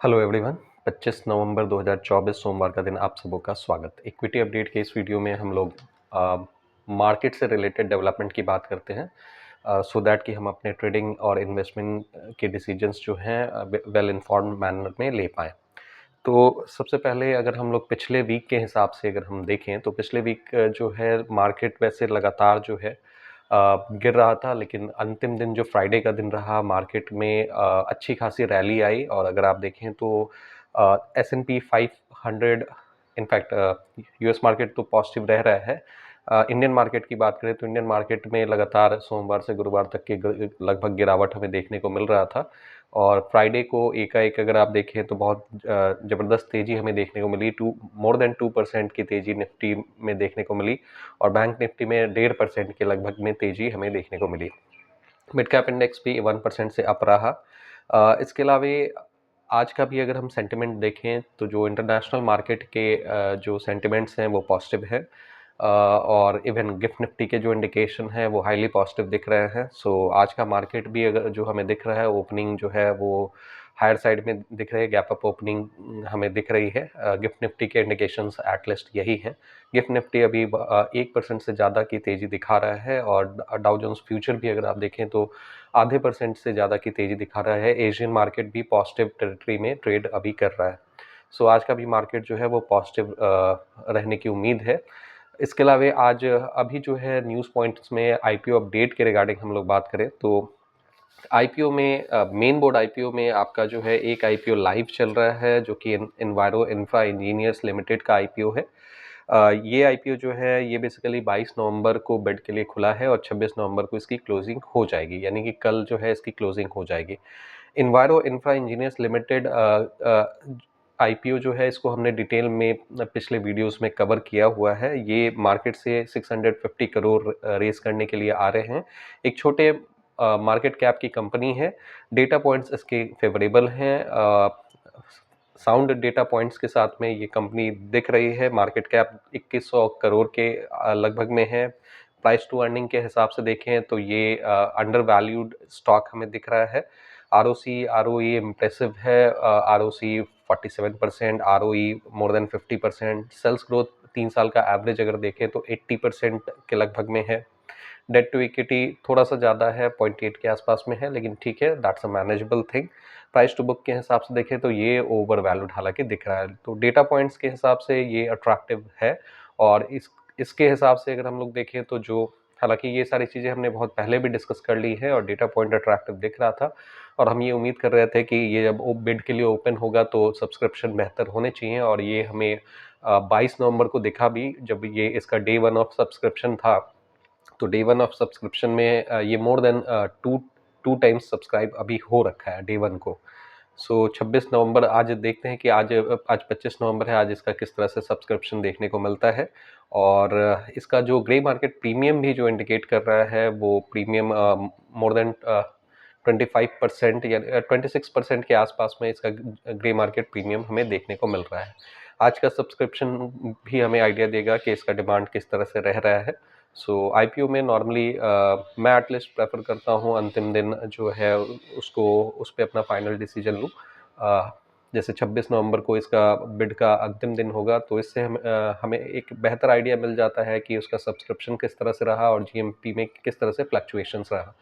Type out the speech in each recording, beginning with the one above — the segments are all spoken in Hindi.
Hello everyone. 25 नवंबर 2024 सोमवार का दिन आप सबों का स्वागत। इक्विटी अपडेट के इस वीडियो में हम लोग मार्केट से रिलेटेड डेवलपमेंट की बात करते हैं सो दैट कि हम अपने ट्रेडिंग और इन्वेस्टमेंट के डिसीजंस जो हैं वेल इन्फॉर्म्ड मैनर में ले पाएँ। तो सबसे पहले अगर हम लोग पिछले वीक के हिसाब से अगर हम देखें तो पिछले वीक जो है मार्केट वैसे लगातार जो है गिर रहा था, लेकिन अंतिम दिन जो फ्राइडे का दिन रहा मार्केट में अच्छी खासी रैली आई। और अगर आप देखें तो S&P 500 इनफैक्ट यूएस मार्केट तो पॉजिटिव रह रहा है। इंडियन मार्केट की बात करें तो इंडियन मार्केट में लगातार सोमवार से गुरुवार तक के लगभग गिरावट हमें देखने को मिल रहा था। और फ्राइडे को एकाएक अगर आप देखें तो बहुत ज़बरदस्त तेज़ी हमें देखने को मिली। मोर देन 2% की तेज़ी निफ्टी में देखने को मिली और बैंक निफ्टी में 1.5% के लगभग में तेज़ी हमें देखने को मिली। मिड कैप इंडेक्स भी 1% से अप रहा। इसके अलावा आज का भी अगर हम सेंटिमेंट देखें तो जो इंटरनेशनल मार्केट के जो सेंटिमेंट्स हैं वो पॉजिटिव है और इवन गिफ्ट निफ्टी के जो इंडिकेशन है वो हाईली पॉजिटिव दिख रहे हैं। सो आज का मार्केट भी अगर जो हमें दिख रहा है ओपनिंग जो है वो हायर साइड में दिख रही है, गैप अप ओपनिंग हमें दिख रही है। गिफ्ट निफ्टी के इंडिकेशंस एटलीस्ट यही हैं। गिफ्ट निफ्टी अभी 1% से ज़्यादा की तेज़ी दिखा रहा है और डाउ जोन्स फ्यूचर भी अगर आप देखें तो आधे % से ज़्यादा की तेज़ी दिखा रहा है। एशियन मार्केट भी पॉजिटिव टेरिटरी में ट्रेड अभी कर रहा है। सो आज का भी मार्केट जो है वो पॉजिटिव रहने की उम्मीद है। इसके अलावा आज अभी जो है न्यूज़ पॉइंट्स में आईपीओ अपडेट के रिगार्डिंग हम लोग बात करें तो आईपीओ में मेन बोर्ड आईपीओ में आपका जो है एक आईपीओ लाइव चल रहा है जो कि एनवायरो इंफ्रा इंजीनियर्स लिमिटेड का आईपीओ है। ये आईपीओ जो है ये बेसिकली 22 नवंबर को बिड के लिए खुला है और 26 नवंबर को इसकी क्लोजिंग हो जाएगी, यानी कि कल जो है इसकी क्लोजिंग हो जाएगी। Enviro infra engineers limited IPO जो है इसको हमने डिटेल में पिछले वीडियोस में कवर किया हुआ है। ये मार्केट से 650 करोड़ रेस करने के लिए आ रहे हैं। एक छोटे मार्केट कैप की कंपनी है। डेटा पॉइंट्स इसके फेवरेबल हैं। साउंड डेटा पॉइंट्स के साथ में ये कंपनी दिख रही है। मार्केट कैप 2100 करोड़ के लगभग में है। प्राइस टू अर्निंग के हिसाब से देखें तो ये अंडर वैल्यूड स्टॉक हमें दिख रहा है। आरओसी आरओई इम्प्रेसिव है। ROC 47%, ROE more than 50%। Sales growth 3 साल का एवरेज अगर देखें तो 80% के लगभग में है। डेट टू इक्विटी थोड़ा सा ज़्यादा है, 0.8 के आसपास में है, लेकिन ठीक है, that's a manageable thing. Price to book के हिसाब से देखें तो ये ओवर वैल्यूड हालांकि दिख रहा है। तो डेटा पॉइंट्स के हिसाब से ये अट्रैक्टिव है। और इसके हिसाब से अगर हम लोग देखें तो जो हालांकि ये सारी चीज़ें हमने बहुत पहले भी डिस्कस कर ली है और डेटा पॉइंट अट्रैक्टिव दिख रहा था और हम ये उम्मीद कर रहे थे कि ये जब बिड के लिए ओपन होगा तो सब्सक्रिप्शन बेहतर होने चाहिए। और ये हमें 22 नवंबर को दिखा भी, जब ये इसका डे 1 ऑफ सब्सक्रिप्शन था। तो डे 1 ऑफ सब्सक्रिप्शन में ये more than two times subscribe अभी हो रखा है डे 1 को। सो 26 नवंबर आज देखते हैं कि आज 25 नवंबर है, आज इसका किस तरह से सब्सक्रिप्शन देखने को मिलता है। और इसका जो ग्रे मार्केट प्रीमियम भी जो इंडिकेट कर रहा है वो प्रीमियम मोर देन 25% या 26% के आसपास में इसका ग्रे मार्केट प्रीमियम हमें देखने को मिल रहा है। आज का सब्सक्रिप्शन भी हमें आइडिया देगा कि इसका डिमांड किस तरह से रह रहा है। सो आईपीओ में नॉर्मली मैं एटलीस्ट प्रेफर करता हूँ अंतिम दिन जो है उसको उस पर अपना फाइनल डिसीजन लूँ। जैसे 26 नवंबर को इसका बिड का अंतिम दिन होगा तो इससे हमें एक बेहतर आइडिया मिल जाता है कि उसका सब्सक्रिप्शन किस तरह से रहा और जीएमपी में किस तरह से फ्लक्चुएशंस रहा।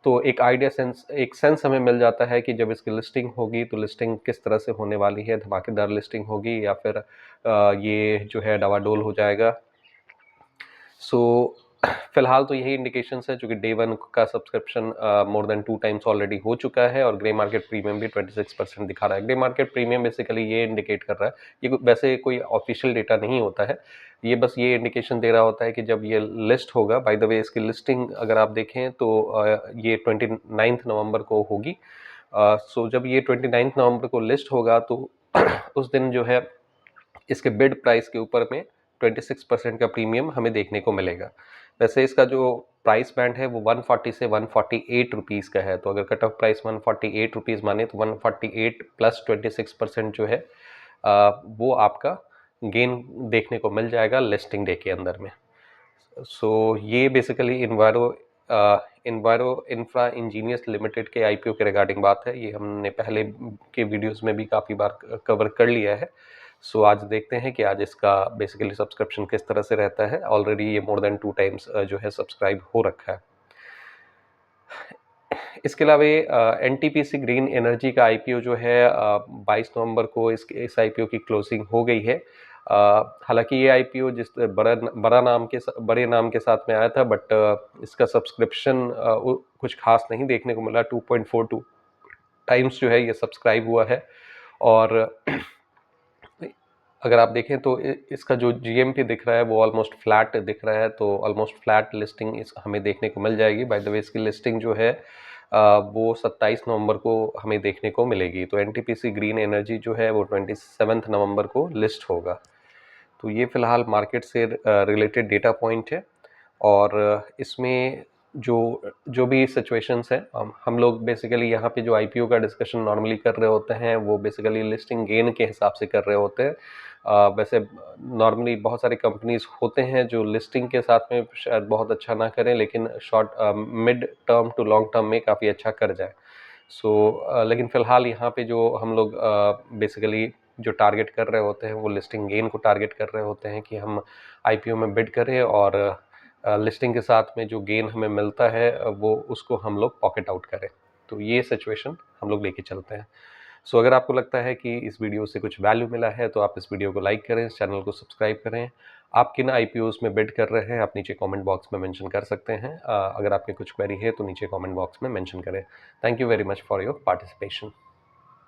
तो एक सेंस हमें मिल जाता है कि जब इसकी लिस्टिंग होगी तो लिस्टिंग किस तरह से होने वाली है, धमाकेदार लिस्टिंग होगी या फिर ये जो है डवाडोल हो जाएगा। सो फिलहाल तो यही इंडिकेशंस है, चूंकि डे 1 का subscription more than 2 times already हो चुका है और ग्रे मार्केट प्रीमियम भी 26% दिखा रहा है। ग्रे मार्केट प्रीमियम बेसिकली ये इंडिकेट कर रहा है, ये वैसे कोई ऑफिशियल डेटा नहीं होता है, ये बस ये इंडिकेशन दे रहा होता है कि जब ये लिस्ट होगा। बाय द वे इसकी लिस्टिंग अगर आप देखें तो ये 29 नवंबर को होगी। सो जब ये 29 नवंबर को लिस्ट होगा तो उस दिन जो है इसके बिड प्राइस के ऊपर में 26% का प्रीमियम हमें देखने को मिलेगा। वैसे इसका जो प्राइस बैंड है वो 140 से 148 रुपीज़ का है। तो अगर कट ऑफ प्राइस 148 रुपीज़ माने तो 148 प्लस 26% जो है वो आपका गेन देखने को मिल जाएगा लिस्टिंग डे के अंदर में। सो ये बेसिकली इन्वायरो इन्वायरो इंफ्रा इंजीनियर्स लिमिटेड के आईपीओ के रिगार्डिंग बात है। ये हमने पहले के वीडियोस में भी काफ़ी बार कवर कर लिया है। सो आज देखते हैं कि आज इसका बेसिकली सब्सक्रिप्शन किस तरह से रहता है। ऑलरेडी ये मोर देन 2 टाइम्स जो है सब्सक्राइब हो रखा है। इसके अलावा एनटीपीसी ग्रीन एनर्जी का आईपीओ जो है 22 नवंबर को इस आईपीओ की क्लोजिंग हो गई है। हालांकि ये आईपीओ जिस बड़े नाम के साथ में आया था, बट इसका सब्सक्रिप्शन कुछ खास नहीं देखने को मिला। 2.42 टाइम्स जो है ये सब्सक्राइब हुआ है। और अगर आप देखें तो इसका जो जीएमपी दिख रहा है वो ऑलमोस्ट फ्लैट दिख रहा है, तो ऑलमोस्ट फ्लैट लिस्टिंग हमें देखने को मिल जाएगी। बाय द वे इसकी लिस्टिंग जो है वो 27 नवंबर को हमें देखने को मिलेगी। तो एनटीपीसी ग्रीन एनर्जी जो है वो 27 नवंबर को लिस्ट होगा। तो ये फिलहाल मार्केट से रिलेटेड डेटा पॉइंट है। और इसमें जो भी सिचुएशंस हैं, हम लोग बेसिकली यहाँ पे जो आईपीओ का डिस्कशन नॉर्मली कर रहे होते हैं वो बेसिकली लिस्टिंग गेन के हिसाब से कर रहे होते हैं। वैसे नॉर्मली बहुत सारी कंपनीज होते हैं जो लिस्टिंग के साथ में शायद बहुत अच्छा ना करें, लेकिन mid term to long term में काफ़ी अच्छा कर जाए। लेकिन फ़िलहाल यहाँ पे जो हम लोग बेसिकली जो टारगेट कर रहे होते हैं वो लिस्टिंग गेन को टारगेट कर रहे होते हैं कि हम आईपीओ में बिड करें और लिस्टिंग के साथ में जो गेन हमें मिलता है वो उसको हम लोग पॉकेट आउट करें। तो ये सिचुएशन हम लोग लेके चलते हैं। अगर आपको लगता है कि इस वीडियो से कुछ वैल्यू मिला है तो आप इस वीडियो को लाइक करें, इस चैनल को सब्सक्राइब करें। आप किन आईपीओस में बिड कर रहे हैं आप नीचे कमेंट बॉक्स में मेंशन कर सकते हैं। अगर आपके कुछ क्वेरी है तो नीचे कमेंट बॉक्स में मेंशन करें। Thank you very much for your participation.